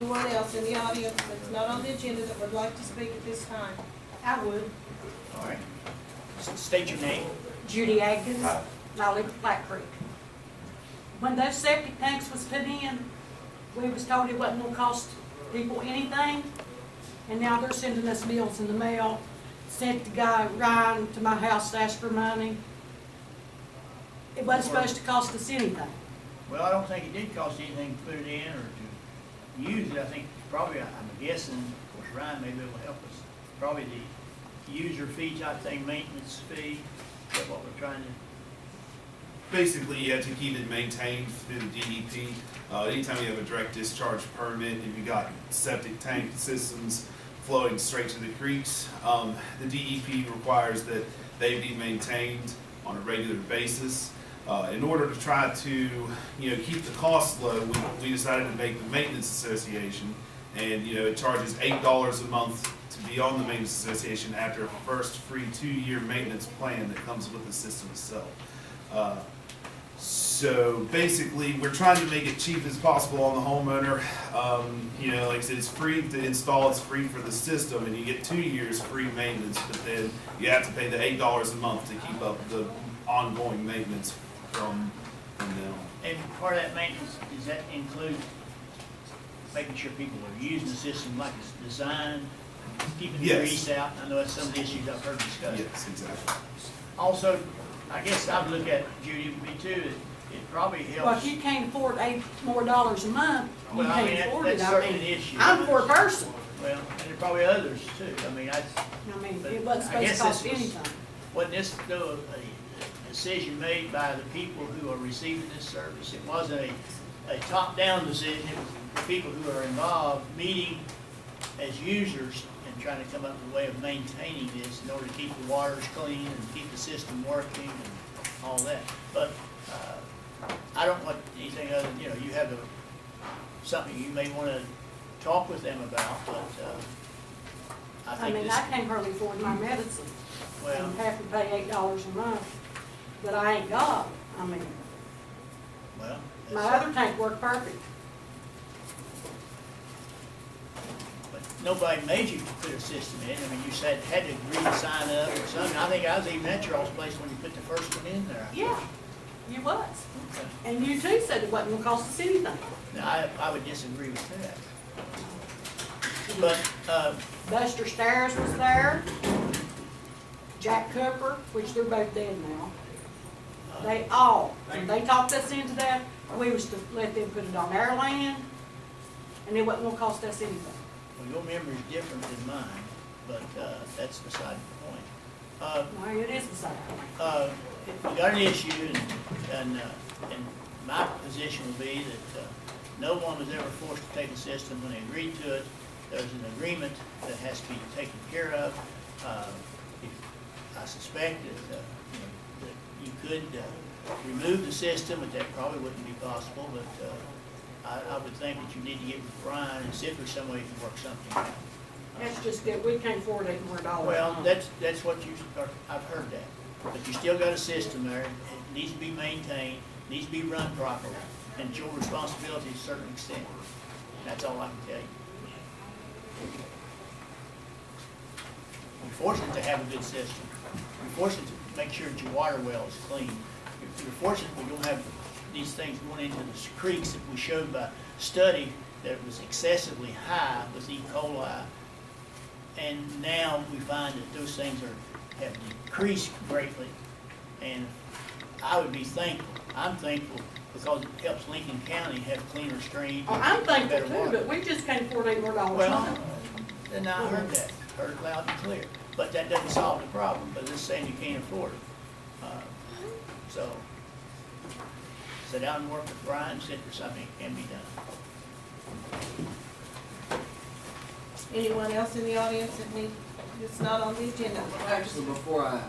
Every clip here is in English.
Anyone else in the audience that's not on the agenda that would like to speak at this time? I would. All right. State your name. Judy Atkins, and I live at Black Creek. When those septic tanks was put in, we was told it wasn't gonna cost people anything, and now they're sending us bills in the mail. Sent the guy Ryan to my house to ask for money. It wasn't supposed to cost us anything. Well, I don't think it did cost anything to put it in or to use it. I think probably, I'm guessing, of course, Ryan may be able to help us, probably the user fee type thing, maintenance fee, is that what we're trying to, Basically, you have to keep it maintained through the DEP. Anytime you have a direct discharge permit, if you got septic tank systems flowing straight to the creeks, the DEP requires that they be maintained on a regular basis. In order to try to, keep the costs low, we decided to make the maintenance association, and it charges $8 a month to be on the maintenance association after a first free 2-year maintenance plan that comes with the system itself. So basically, we're trying to make it cheap as possible on the homeowner. Like I said, it's free to install, it's free for the system, and you get 2 years free maintenance, but then you have to pay the $8 a month to keep up the ongoing maintenance from them. and part of that maintenance, does that include making sure people are using the system like it's designed, keeping the Yes. grease out? I know that's some of the issues I've heard discussed. Yes, exactly. Also, I guess I'd look at, Judy, me too, it probably Well, helps. if you can't afford $8 more a month, you Well, I mean, can't afford it. that's certainly an issue. I'm a poor person. Well, and there are probably others too. I mean, I mean, But it wasn't I supposed guess to cost this was- anything. wasn't this though a decision made by the people who are receiving this service? It wasn't a top-down decision. It was the people who are involved meeting as users and trying to come up with a way of maintaining this in order to keep the waters clean and keep the system working and all that. But I don't want anything other than, you have something you may want to talk with them about, but I I think mean, this, I can't hardly afford my medicine. well, And have to pay $8 a month, but I ain't got, I mean, well. my that's- other tank worked perfect. But nobody made you put a system in. I mean, you said, had to agree to sign up or something. I think I was even at y'all's place when you put the first one in there. Yeah, you was. Okay. And you too said it wasn't gonna cost us anything. Now, I would disagree with that. But, Buster Stairs was there, Jack Cooper, which they're both dead now. They talked us into that. We was to let them put it on our land, and it wasn't gonna cost us anything. well, your memory's different than mine, but, that's beside the point. No, it is the same. We got an issue, and my position would be that no one was ever forced to take a system. When they agreed to it, there's an agreement that has to be taken care of. I suspect that, that you could remove the system, but that probably wouldn't be possible, but I would think that you need to get with Brian and see if there's some way you can work something out. That's just that we can't afford $8 more dollars. Well, that's what I've heard that. But you still got a system there, it needs to be maintained, needs to be run properly, and it's your responsibility to a certain extent. That's all I can tell you. We're fortunate to have a good system. We're fortunate to make sure that your water well is clean. We're fortunate we don't have these things going into the creeks that we showed by study that was excessively high with E. coli. And now we find that those things have decreased greatly. And I would be thankful, I'm thankful, because it helps Lincoln County have cleaner streams. Oh, I'm thankful better too, water. but we just can't afford $8 more dollars. Well, and I heard that, heard it loud and clear. But that doesn't solve the problem, but it's saying you can't afford it. So, sit down and work with Brian, see if there's something that can be done. Anyone else in the audience that's not on the agenda? Actually, before I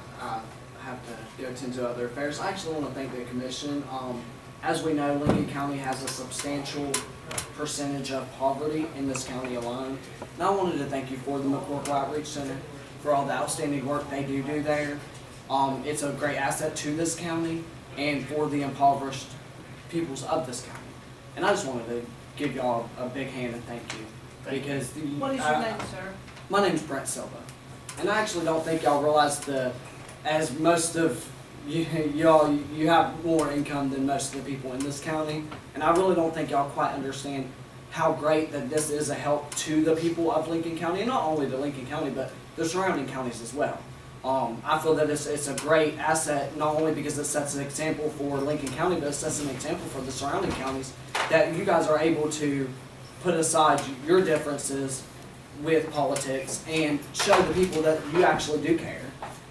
have to go into other affairs, I actually want to thank the commission. As we know, Lincoln County has a substantial percentage of poverty in this county alone. And I wanted to thank you for the McCorkle Outreach Center for all the outstanding work they do there. It's a great asset to this county and for the impoverished peoples of this county. And I just wanted to give y'all a big hand and thank you. Thank you. because the. What is your name, sir? My name's Brent Silva, and I actually don't think y'all realize as most of y'all, you have more income than most of the people in this county, and I really don't think y'all quite understand how great that this is a help to the people of Lincoln County, and not only to Lincoln County, but the surrounding counties as well. I feel that it's a great asset, not only because it sets an example for Lincoln County, but it sets an example for the surrounding counties, that you guys are able to put aside your differences with politics and show the people that you actually do care.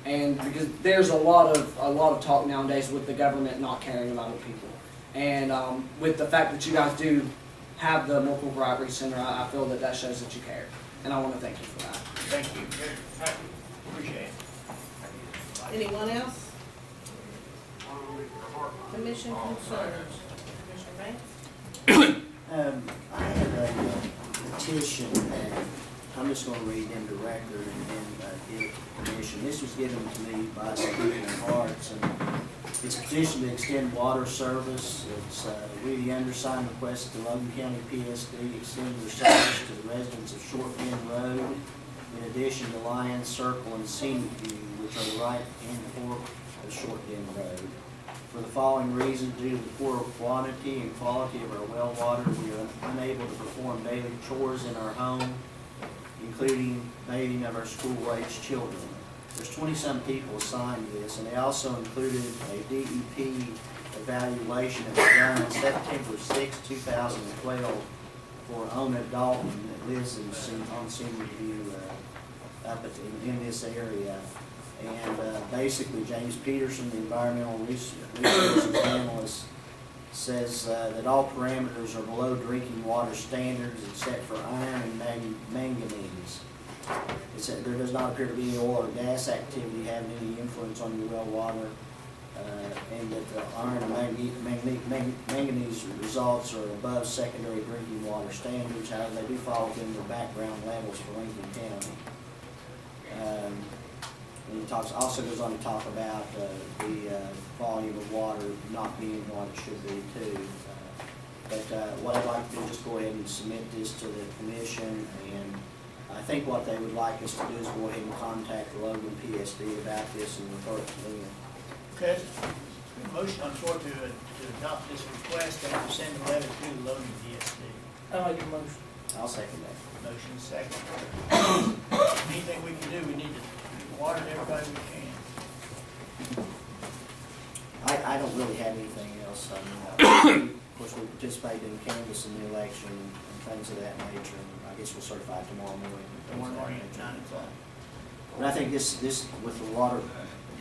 And because there's a lot of talk nowadays with the government not caring about the people. And with the fact that you guys do have the Multiple Outreach Center, I feel that shows that you care. And I want to thank you for that. Thank you. Appreciate it. Anyone else? Commission concerns? Commissioner Banks? I have a petition, I'm just gonna read into record and give it to the commission. This was given to me by Stephen Harts, and it's a petition to extend water service. It's, we, the undersigned, request the Logan County PSD extend their service to the residents of Short Bend Road, in addition to Lions Circle and Scenic View, which are the right-hand fork of Short Bend Road. For the following reasons, due to the poor quantity and quality of our well water, we are unable to perform daily chores in our home, including bathing of our school-aged children. There's 20-some people assigned to this, and they also included a DEP evaluation that was done on September 6, 2012 for Ona Dalton that lives on Senior View up in this area. And basically, James Peterson, the environmental resources analyst, says that all parameters are below drinking water standards except for iron and manganese. It said there does not appear to be any oil or gas activity having any influence on your well water, and that the iron and manganese results are above secondary drinking water standards. However, they do fall within their background levels for Lincoln County. And he also goes on to talk about the volume of water not being what it should be too. But what I'd like to do is just go ahead and submit this to the commission, and I think what they would like us to do is go ahead and contact the Logan PSD about this and refer it to them. Okay, motion on the floor to adopt this request and to send a letter to the Logan PSD. I like your motion. I'll second that. Motion second. Anything we can do, we need to water everybody we can. I don't really have anything else. I mean, of course, we participated in canvassing the election and things of that nature, and I guess we'll certify it tomorrow morning. Tomorrow morning at 9 o'clock. But I think this with the water,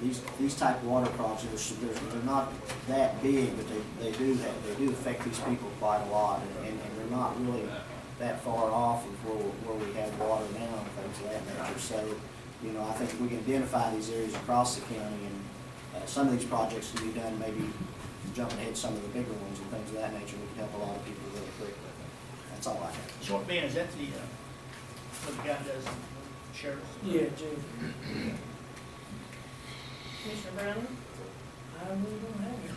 these type of water projects, they're not that big, but they do affect these people quite a lot, and they're not really that far off of where we have water now and things of that nature. So, you know, I think if we can identify these areas across the county, and some of these projects can be done maybe jumping ahead some of the bigger ones and things of that nature, we can help a lot of people really quickly. That's all I have. Short Bend, is that the, what the guy does in sheriff's? Yeah, Jim. Commissioner Browning? I really don't have it.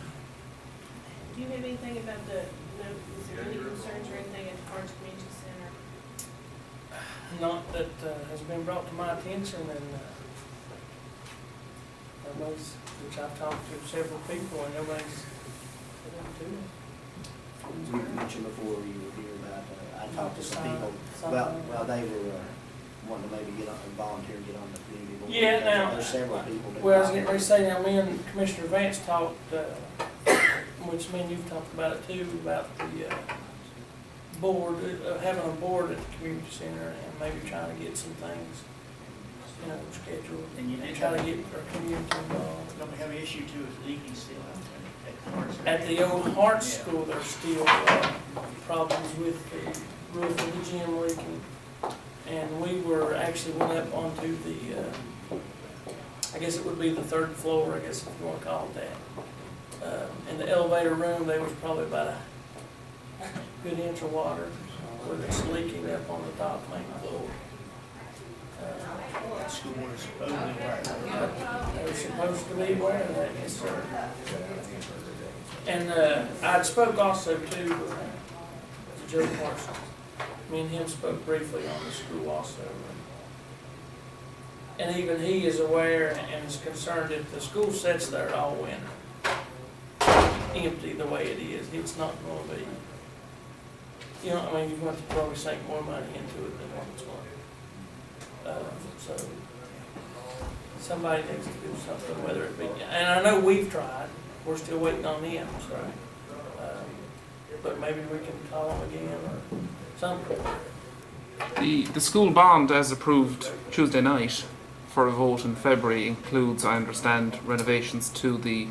Do you have anything about is there any concerns or anything at the Harts Community Center? Not that has been brought to my attention, and nobody's, which I've talked to several people, and nobody's said anything to We mentioned before you were here about, I talked to some people, Something. well, they were wanting to maybe get on, volunteer and get on the community board. Yeah, now- There's several people. that- Well, I was getting ready to say, now, me and Commissioner Vance talked, which me and you've talked about it too, about the board, having a board at the community center and maybe trying to get some things, you know, scheduled. And you did try to have- get our community involved. Don't we have an issue too with leaking still out there at the Harts? At the old Hart Yeah. School, there's still problems with the roof of the gym leaking. And we were, actually went up onto the, I guess it would be the third floor, I guess if you wanna call it that. In the elevator room, there was probably about a good inch of water where it's leaking up on the top main floor. The school board is supposedly aware of that. They're supposed to be aware of that, yes, sir. And I spoke also to Joe Parsons, Me and him spoke briefly on the school also. And even he is aware and is concerned if the school sits there all winter, empty the way it is, it's not gonna be, you know, I mean, you're going to probably sink more money into it than what it's worth. So, somebody needs to do something, whether it be, and I know we've tried, we're still waiting on them, so. But maybe we can call them again or something. The school bond, as approved Tuesday night for a vote in February, includes, I understand, renovations to the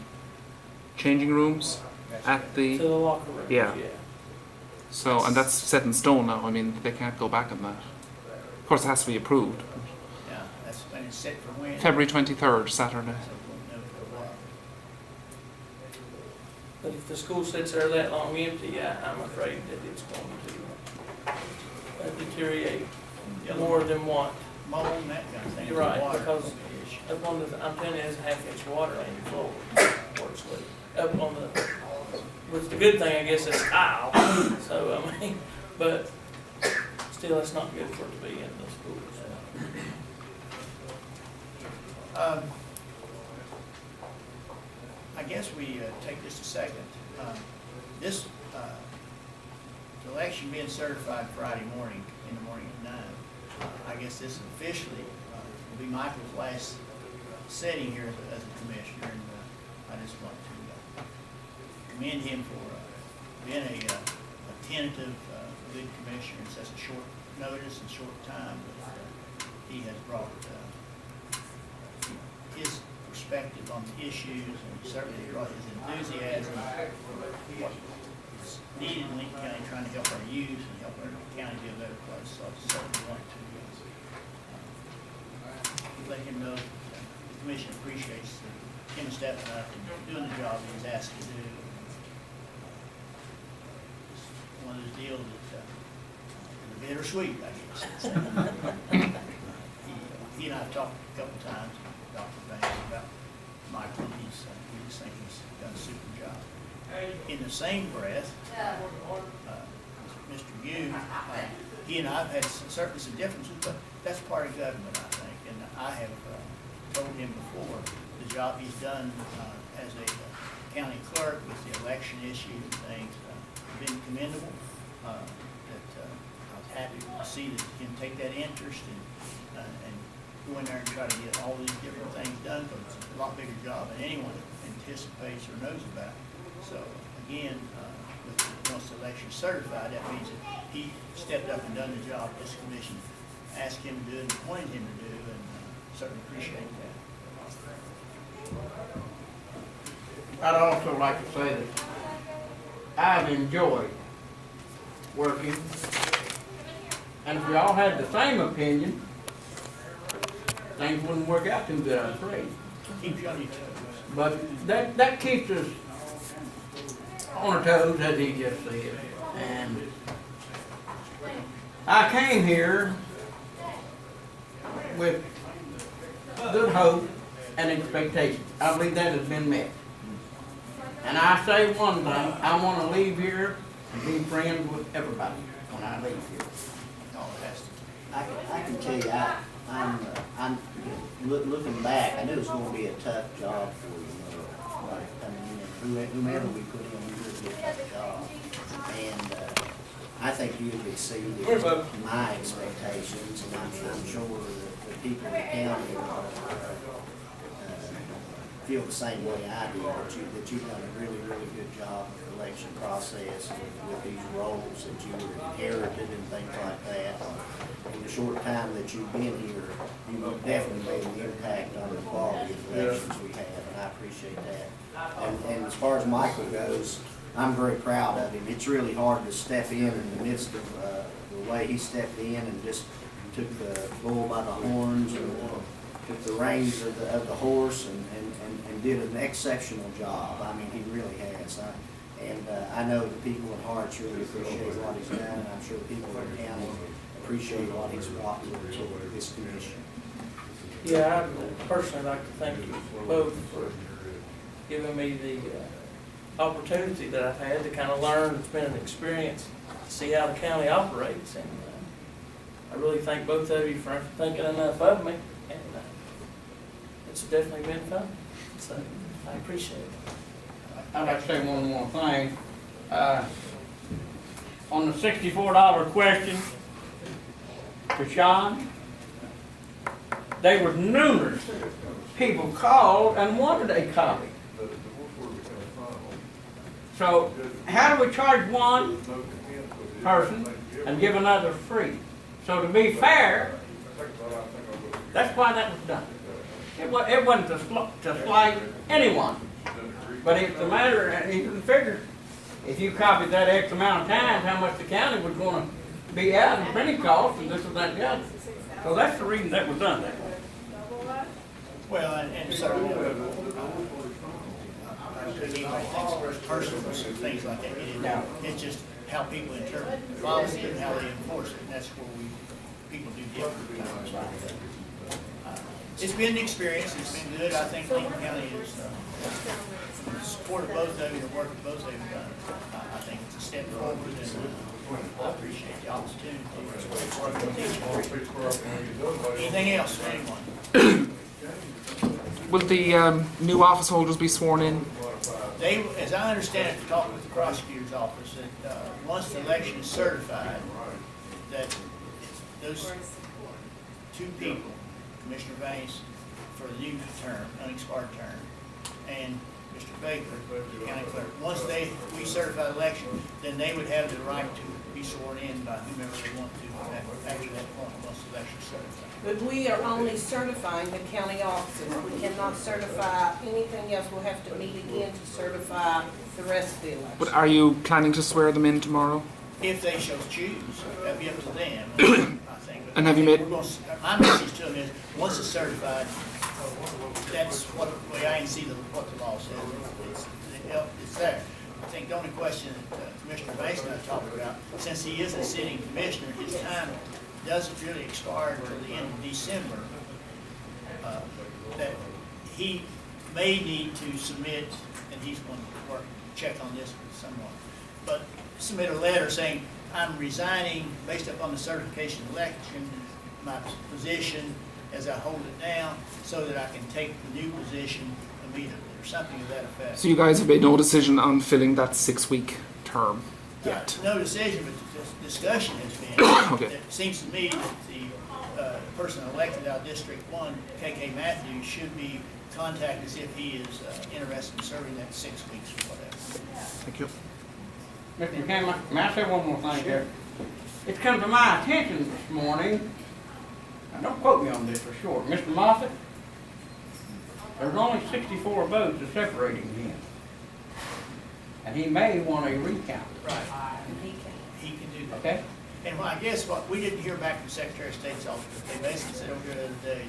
changing rooms at To the. the locker rooms, Yeah. yeah. So, and that's set in stone now. I mean, they can't go back on that. Of course, it has to be approved. Yeah, that's when it's set for when. February 23rd, Saturday. So we'll know for a while. But if the school sits there that long empty, I'm afraid that it's going to deteriorate more than what. Mold and that kind of thing. You're right, Water because will be an issue. up on the, I'm telling you, there's a half-inch water on the floor, fortunately. Up on the, which the good thing, I guess, is tile, so, I mean, but still, it's not good for it to be in the schools. I guess we take just a second. This election being certified Friday morning, in the morning at 9, I guess this officially will be Michael's last setting here as a commissioner, and I just want to commend him for being a tentative, good commissioner in such a short notice and short time. But he has brought his perspective on the issues, and certainly brought his enthusiasm for what is needed in Lincoln County, trying to help our youth and help our county be a better place. So I certainly want to let him know that the commission appreciates him stepping up and doing the job he was asked to do. It's one of those deals that is bittersweet, I guess. He and I have talked a couple times, Dr. Banks, about Michael, and we just think he's done a super job. In the same breath, Mr. Yu, he and I have had certainly some differences, but that's part of government, I think. And I have told him before, the job he's done as a county clerk with the election issues and things, have been commendable. That I was happy to see that him take that interest and go in there and try to get all these different things done, because it's a lot bigger job than anyone anticipates or knows about. So again, once the election is certified, that means that he stepped up and done the job this commission asked him to do and appointed him to do, and certainly appreciate that. I'd also like to say that I've enjoyed working, and if we all had the same opinion, things wouldn't work out too good, I'm afraid. Keeps you on your toes. But that keeps us on our toes, as he just said. And I came here with good hope and expectation. I believe that has been met. And I say one thing, I want to leave here and be friends with everybody when I leave here. No, it has to. I can tell you, I'm looking back, I knew it was gonna be a tough job for you, like coming in, whomever we put in, we did a tough job. And, I think you've exceeded my expectations, and I'm sure that the people in the county feel the same way I do, that you've done a really, really good job with the election process with these roles that you inherited and things like that. In the short time that you've been here, you've definitely made an impact on the quality of the elections we have, and I appreciate that. And as far as Michael goes, I'm very proud of him. It's really hard to step in the midst of the way he stepped in and just took the bull by the horns and took the reins of the horse and did an exceptional job. I mean, he really has. I know the people in Harts really appreciate what he's done, and I'm sure the people in the county appreciate what he's brought to this commission. Yeah, I'd personally like to thank you both for giving me the opportunity that I've had to kind of learn. It's been an experience to see how the county operates, and I really thank both of you for thinking enough of me, and it's definitely been fun, so I appreciate it. I'd like to say one more thing. On the $64 question to Sean, there was numerous people called and wanted a copy. So how do we charge one person and give another free? So to be fair, that's why that was done. It wasn't to slight anyone, but it's a matter, and you can figure, if you copied that X amount of times, how much the county was gonna be out in printing costs and this and that and the other. So that's the reason that was done that way. Well, and certainly, anybody thinks personal, some things like that. It's just how people interpret policy and how they enforce it, and that's where people do different times. It's been an experience, it's been good. I think Lincoln County is supported both of you, the work that both of you have done. I think it's a step forward, and I appreciate the opportunity. Anything else for anyone? Will the new office holders be sworn in? They, as I understand it, talked with the prosecutor's office, that once the election is certified, that those two people, Commissioner Vance for the new term, unexpired term, and Mr. Baker, the county clerk, once we certify the election, then they would have the right to be sworn in by whomever they want to after that point, once the election is certified. But we are only certifying the county offices. We cannot certify anything else. We'll have to meet again to certify the rest of the election. But are you planning to swear them in tomorrow? If they shall choose, that'd be up to them, I think. And have you made- My message to them is, once it's certified, that's what, the way I can see what the law says. It's there. I think the only question that Commissioner Mason and I talked about, since he is a sitting commissioner, his time doesn't really expire until the end of December, that he may need to submit, and he's going to check on this with someone, but submit a letter saying, I'm resigning based upon the certification election, my position as I hold it now, so that I can take the new position immediately, or something to that effect. So you guys have made no decision on filling that 6-week term yet? No decision, but the discussion has been. Okay. It seems to me that the person elected out of District 1, KK Matthews, should be contacted as if he is interested in serving that 6 weeks or whatever. Thank you. Mr. McCain, may I say one more thing here? It's come to my attention this morning, now don't quote me on this for sure, Mr. Moffitt, there's only 64 votes separating him. And he may want a recount, Right. He can do that. okay? And I guess what, we didn't hear back from the Secretary of State's office, but they basically said over here the other day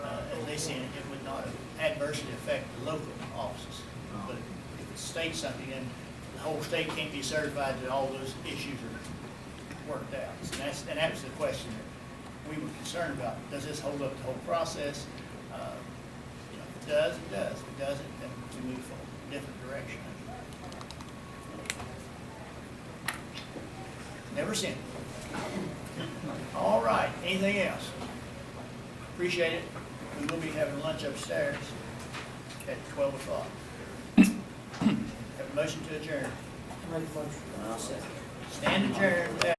that, as they seen it, it would not adversely affect the local offices. But if it states something, then the whole state can't be certified that all those issues are worked out. And that was the question that we were concerned about. Does this hold up the whole process? If it does, it does. If it doesn't, then we move forward in a different direction. Never seen it. All right, anything else? Appreciate it. We will be having lunch upstairs at 12 o'clock. Have a motion to adjourn. Make a motion. Stand adjourned.